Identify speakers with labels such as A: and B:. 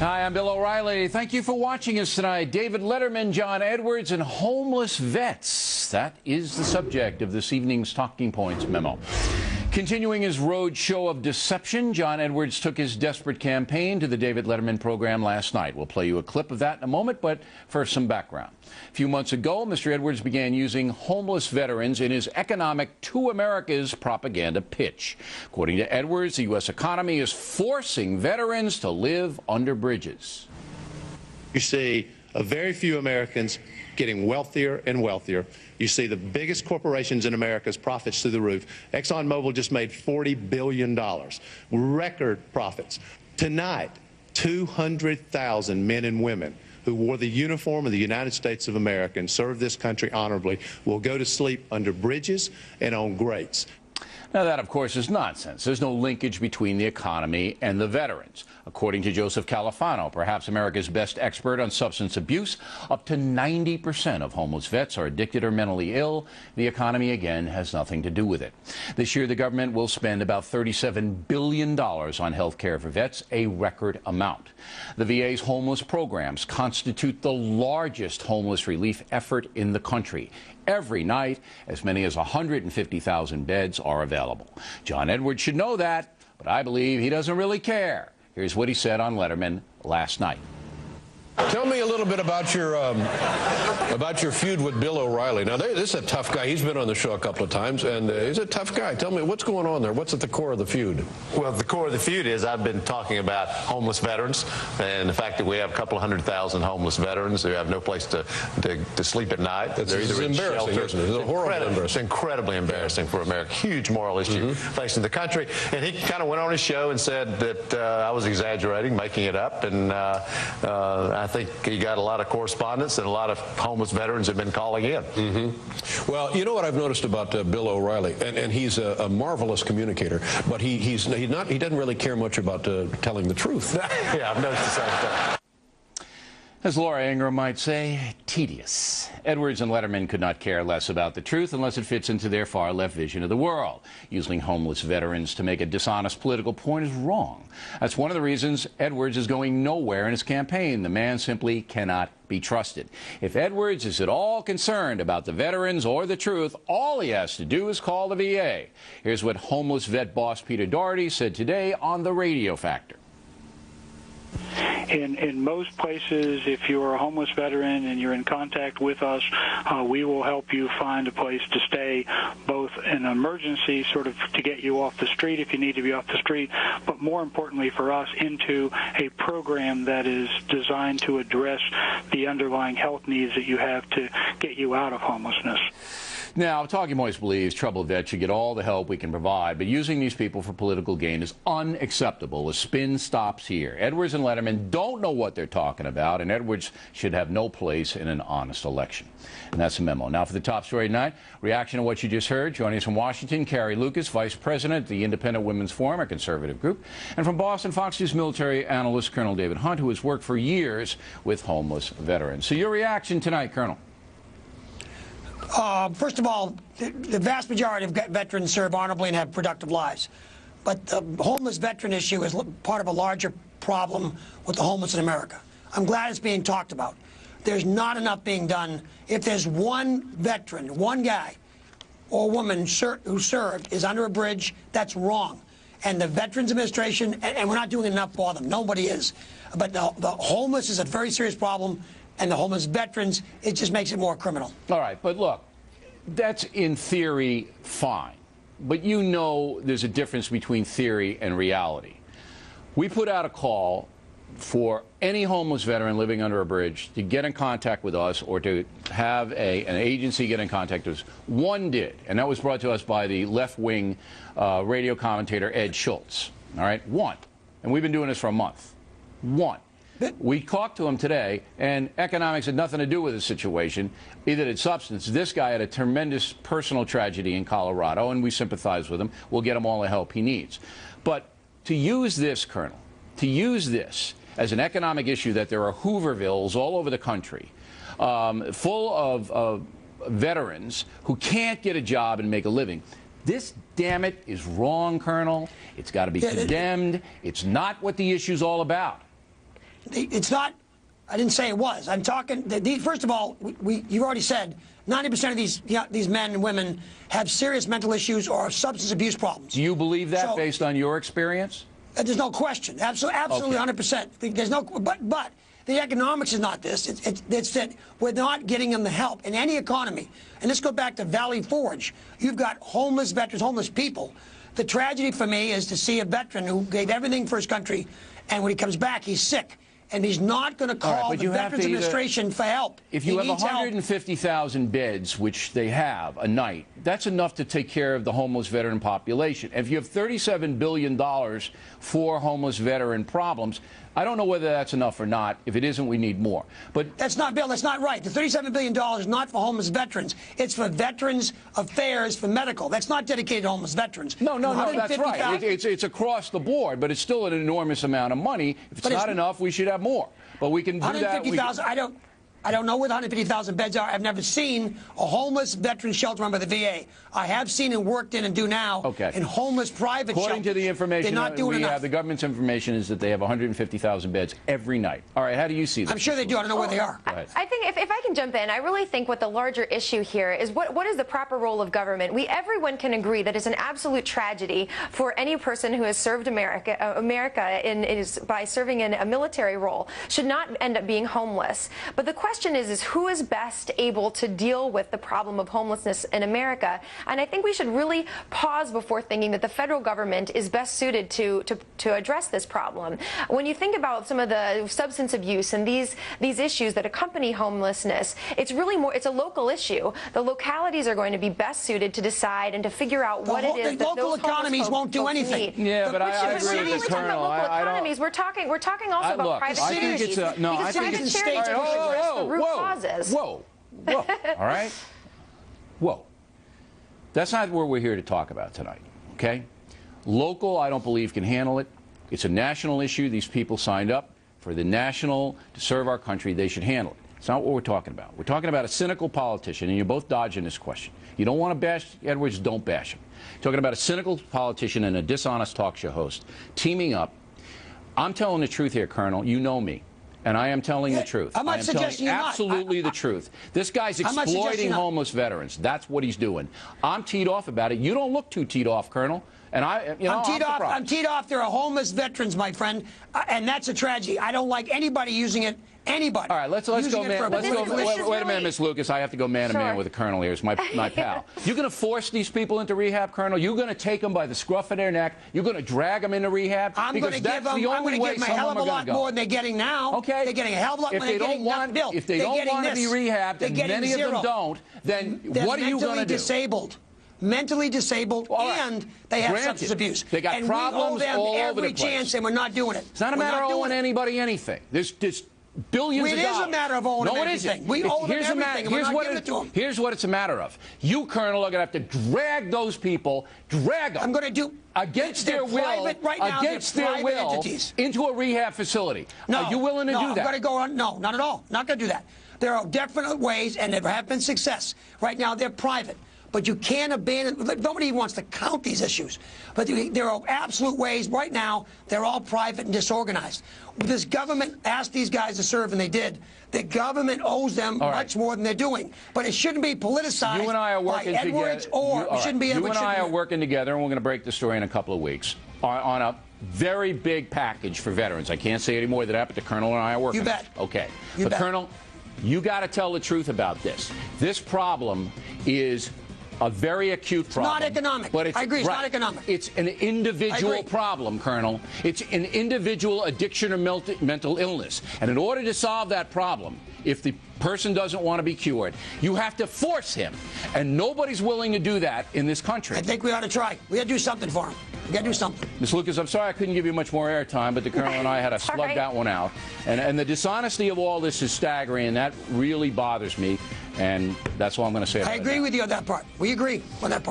A: Hi, I'm Bill O'Reilly. Thank you for watching us tonight. David Letterman, John Edwards, and homeless vets. That is the subject of this evening's Talking Points memo. Continuing his road show of deception, John Edwards took his desperate campaign to the David Letterman program last night. We'll play you a clip of that in a moment, but first some background. A few months ago, Mr. Edwards began using homeless veterans in his economic to America's propaganda pitch. According to Edwards, the U.S. economy is forcing veterans to live under bridges.
B: You see a very few Americans getting wealthier and wealthier. You see the biggest corporations in America's profits through the roof. ExxonMobil just made $40 billion, record profits. Tonight, 200,000 men and women who wore the uniform of the United States of America and served this country honorably will go to sleep under bridges and on grates.
A: Now, that, of course, is nonsense. There's no linkage between the economy and the veterans. According to Joseph Califano, perhaps America's best expert on substance abuse, up to 90% of homeless vets are addicted or mentally ill. The economy, again, has nothing to do with it. This year, the government will spend about $37 billion on health care for vets, a record amount. The VA's homeless programs constitute the largest homeless relief effort in the country. Every night, as many as 150,000 beds are available. John Edwards should know that, but I believe he doesn't really care. Here's what he said on Letterman last night.
C: Tell me a little bit about your feud with Bill O'Reilly. Now, this is a tough guy. He's been on the show a couple of times, and he's a tough guy. Tell me, what's going on there? What's at the core of the feud?
D: Well, the core of the feud is I've been talking about homeless veterans and the fact that we have a couple of 100,000 homeless veterans who have no place to sleep at night.
C: They're either in embarrassing, isn't it? It's horribly embarrassing.
D: It's incredibly embarrassing for America. Huge moral issue facing the country. And he kind of went on his show and said that I was exaggerating, making it up, and I think he got a lot of correspondence, and a lot of homeless veterans have been calling in.
C: Well, you know what I've noticed about Bill O'Reilly, and he's a marvelous communicator, but he doesn't really care much about telling the truth.
D: Yeah, I've noticed the same thing.
A: As Laura Ingram might say, tedious. Edwards and Letterman could not care less about the truth unless it fits into their far-left vision of the world. Using homeless veterans to make a dishonest political point is wrong. That's one of the reasons Edwards is going nowhere in his campaign. The man simply cannot be trusted. If Edwards is at all concerned about the veterans or the truth, all he has to do is call the VA. Here's what homeless vet boss Peter Doherty said today on The Radio Factor.
E: In most places, if you're a homeless veteran and you're in contact with us, we will help you find a place to stay, both in an emergency, sort of to get you off the street if you need to be off the street, but more importantly for us, into a program that is designed to address the underlying health needs that you have to get you out of homelessness.
A: Now, Talking Points believes troubled vets should get all the help we can provide, but using these people for political gain is unacceptable. The spin stops here. Edwards and Letterman don't know what they're talking about, and Edwards should have no place in an honest election. And that's the memo. Now, for the top story tonight, reaction to what you just heard. Joining us from Washington, Carrie Lucas, Vice President of the Independent Women's Forum, a conservative group. And from Boston, Fox News military analyst Colonel David Hunt, who has worked for years with homeless veterans. So your reaction tonight, Colonel?
F: First of all, the vast majority of veterans serve honorably and have productive lives. But the homeless veteran issue is part of a larger problem with the homeless in America. I'm glad it's being talked about. There's not enough being done. If there's one veteran, one guy or woman who served is under a bridge, that's wrong. And the Veterans Administration, and we're not doing enough for them. Nobody is. But the homeless is a very serious problem. And the homeless veterans, it just makes it more criminal.
A: All right, but look, that's in theory fine. But you know there's a difference between theory and reality. We put out a call for any homeless veteran living under a bridge to get in contact with us or to have an agency get in contact with us. One did, and that was brought to us by the left-wing radio commentator Ed Schultz. All right, one. And we've been doing this for a month. One. We talked to him today, and economics had nothing to do with the situation. Either did substance. This guy had a tremendous personal tragedy in Colorado, and we sympathize with him. We'll get him all the help he needs. But to use this, Colonel, to use this as an economic issue, that there are Hoovervilles all over the country full of veterans who can't get a job and make a living. This, damn it, is wrong, Colonel. It's got to be condemned. It's not what the issue's all about.
F: It's not. I didn't say it was. I'm talking. First of all, you already said 90% of these men and women have serious mental issues or substance abuse problems.
A: Do you believe that based on your experience?
F: There's no question. Absolutely, 100%. There's no. But the economics is not this. It's that we're not getting them the help in any economy. And let's go back to Valley Forge. You've got homeless veterans, homeless people. The tragedy for me is to see a veteran who gave everything for his country, and when he comes back, he's sick. And he's not going to call the Veterans Administration for help.
A: If you have 150,000 beds, which they have a night, that's enough to take care of the homeless veteran population. If you have $37 billion for homeless veteran problems, I don't know whether that's enough or not. If it isn't, we need more. But
F: that's not, Bill. That's not right. The $37 billion is not for homeless veterans. It's for Veterans Affairs for medical. That's not dedicated to homeless veterans.
A: No, that's right. It's across the board, but it's still an enormous amount of money. If it's not enough, we should have more. But we can do that.
F: 150,000. I don't know where the 150,000 beds are. I've never seen a homeless veteran shelter run by the VA. I have seen and worked in and do now in homeless private shelters.
A: According to the information we have, the government's information is that they have 150,000 beds every night. All right, how do you see this?
F: I'm sure they do. I don't know where they are.
G: I think if I can jump in, I really think what the larger issue here is what is the proper role of government? Everyone can agree that it's an absolute tragedy for any person who has served America by serving in a military role should not end up being homeless. But the question is who is best able to deal with the problem of homelessness in America? And I think we should really pause before thinking that the federal government is best suited to address this problem. When you think about some of the substance abuse and these issues that accompany homelessness, it's a local issue. The localities are going to be best suited to decide and to figure out what it is that
F: local economies won't do anything.
A: Yeah, but I agree with the Colonel.
G: Local economies. We're talking also about private charities. Private charities address the root causes.
A: Whoa. All right? Whoa. That's not what we're here to talk about tonight, okay? Local, I don't believe, can handle it. It's a national issue. These people signed up for the national to serve our country. They should handle it. It's not what we're talking about. We're talking about a cynical politician, and you're both dodging this question. You don't want to bash Edwards, don't bash him. Talking about a cynical politician and a dishonest talk show host teaming up. I'm telling the truth here, Colonel. You know me. And I am telling the truth.
F: I'm not suggesting you're not.
A: Absolutely the truth. This guy's exploiting homeless veterans. That's what he's doing. I'm teed off about it. You don't look too teed off, Colonel. And I'm
F: teed off. There are homeless veterans, my friend, and that's a tragedy. I don't like anybody using it. Anybody.
A: All right, let's go, man. Wait a minute, Miss Lucas. I have to go man to man with the Colonel here. It's my pal. You're going to force these people into rehab, Colonel? You're going to take them by the scruff of their neck? You're going to drag them into rehab?
F: I'm going to give them a hell of a lot more than they're getting now.
A: Okay.
F: They're getting a hell of a lot more than they're getting now.
A: If they don't want to be rehabbed, and many of them don't, then what are you going to do?
F: Mentally disabled, and they have substance abuse.
A: They got problems all over the place.
F: And we owe them every chance, and we're not doing it.
A: It's not a matter of owing anybody anything. There's billions of dollars.
F: It is a matter of owing them everything. We owe them everything, and we're not giving it to them.
A: Here's what it's a matter of. You, Colonel, are going to have to drag those people, drag them.
F: I'm going to do
A: against their will, into a rehab facility.
F: No,
A: are you willing to do that?
F: I'm going to go on. No, not at all. Not going to do that. There are definite ways, and there have been success. Right now, they're private. But you can't abandon. Nobody wants to count these issues. But there are absolute ways. Right now, they're all private and disorganized. This government asked these guys to serve, and they did. The government owes them much more than they're doing. But it shouldn't be politicized.
A: You and I are working together. You and I are working together, and we're going to break the story in a couple of weeks on a very big package for veterans. I can't say any more than that, but the Colonel and I are working.
F: You bet.
A: Okay. But Colonel, you got to tell the truth about this. This problem is a very acute problem.
F: It's not economic.
A: But
F: I agree, it's not economic.
A: It's an individual problem, Colonel. It's an individual addiction or mental illness. And in order to solve that problem, if the person doesn't want to be cured, you have to force him. And nobody's willing to do that in this country.
F: I think we ought to try. We got to do something for him. We got to do something.
A: Ms. Lucas, I'm sorry I couldn't give you much more airtime, but the Colonel and I had to slug that one out. And the dishonesty of all this is staggering, and that really bothers me. And that's all I'm going to say about it.
F: I agree with you on that part. We agree on that part.